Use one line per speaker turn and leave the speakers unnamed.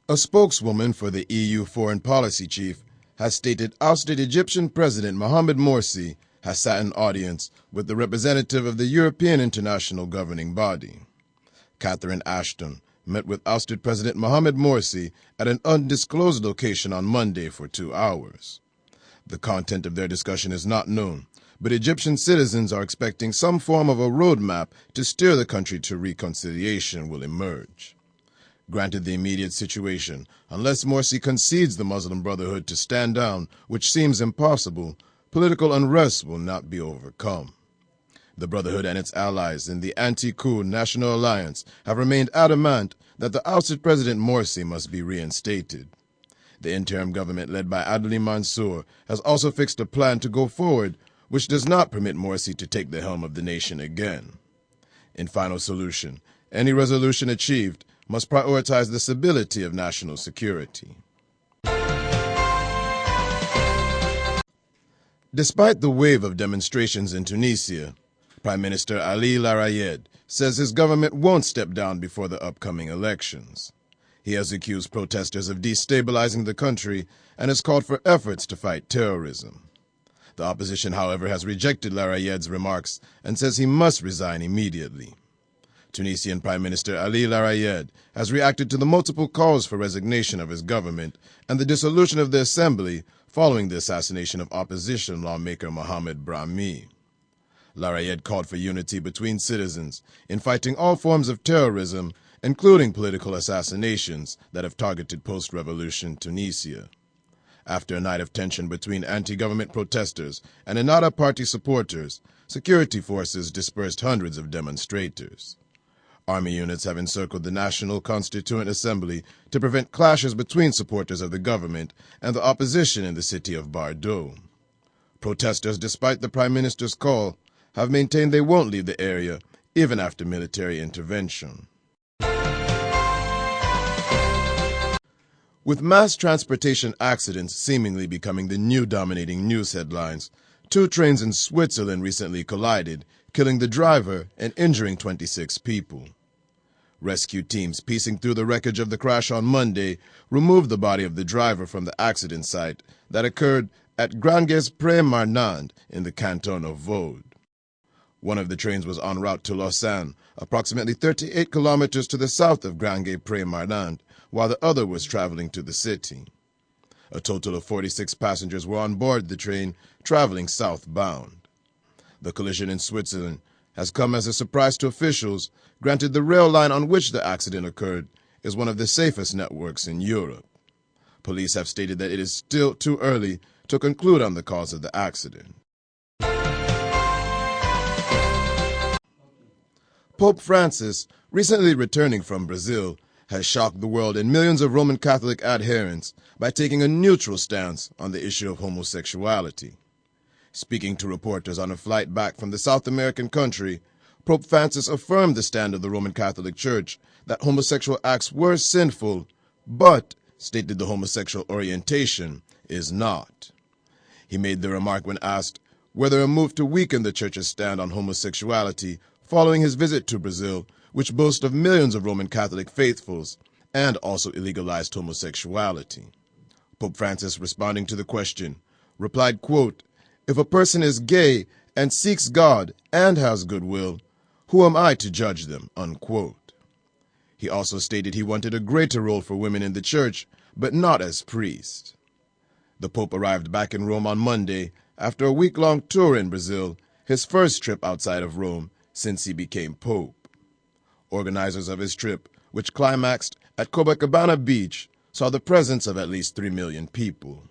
A spokeswoman for the EU foreign policy chief has stated ousted Egyptian President Mohamed Morsi has sat in audience with the representative of the European International Governing Body. Catherine Ashton met with ousted President Mohamed Morsi at an undisclosed location on Monday for 2 hours. The content of their discussion is not known, but Egyptian citizens are expecting some form of a roadmap to steer the country to reconciliation will emerge. Granted the immediate situation, unless Morsi concedes the Muslim Brotherhood to stand down, which seems impossible, political unrest will not be overcome. The Brotherhood and its allies in the anti-coup National Alliance have remained adamant that the ousted President Morsi must be reinstated. The interim government led by Adli Mansour has also fixed a plan to go forward, which does not permit Morsi to take the helm of the nation again. In final solution, any resolution achieved must prioritize the stability of national security. Despite the wave of demonstrations in Tunisia, Prime Minister Ali Larayed says his government won't step down before the upcoming elections. He has accused protesters of destabilizing the country and has called for efforts to fight terrorism. The opposition, however, has rejected Larayed's remarks and says he must resign immediately. Tunisian Prime Minister Ali Larayed has reacted to the multiple calls for resignation of his government and the dissolution of the assembly following the assassination of opposition lawmaker Mohamed Brahmi. Larayed called for unity between citizens in fighting all forms of terrorism, including political assassinations that have targeted post-revolution Tunisia. After a night of tension between anti-government protesters and Ennahda party supporters, security forces dispersed hundreds of demonstrators. Army units have encircled the National Constituent Assembly to prevent clashes between supporters of the government and the opposition in the city of Bordeaux. Protesters, despite the Prime Minister's call, have maintained they won't leave the area even after military intervention. With mass transportation accidents seemingly becoming the new dominating news headlines, 2 trains in Switzerland recently collided, killing the driver and injuring 26 people. Rescue teams piecing through the wreckage of the crash on Monday removed the body of the driver from the accident site that occurred at Granges-Pré-Marnand in the canton of Vaud. One of the trains was en route to Lausanne, approximately 38 kilometers to the south of Granges-Pré-Marnand, while the other was traveling to the city. A total of 46 passengers were on board the train traveling southbound. The collision in Switzerland has come as a surprise to officials, granted the rail line on which the accident occurred is one of the safest networks in Europe. Police have stated that it is still too early to conclude on the cause of the accident. Pope Francis, recently returning from Brazil, has shocked the world and millions of Roman Catholic adherents by taking a neutral stance on the issue of homosexuality. Speaking to reporters on a flight back from the South American country, Pope Francis affirmed the stand of the Roman Catholic Church that homosexual acts were sinful, but stated the homosexual orientation is not. He made the remark when asked whether a move to weaken the Church's stand on homosexuality following his visit to Brazil, which boasts of millions of Roman Catholic faithfuls, and also illegalized homosexuality. Pope Francis, responding to the question, replied, quote, "If a person is gay and seeks God and has goodwill, who am I to judge them?" Unquote. He also stated he wanted a greater role for women in the church, but not as priest. The Pope arrived back in Rome on Monday after a week-long tour in Brazil, his first trip outside of Rome since he became Pope. Organizers of his trip, which climaxed at Copacabana Beach, saw the presence of at least 3 million people.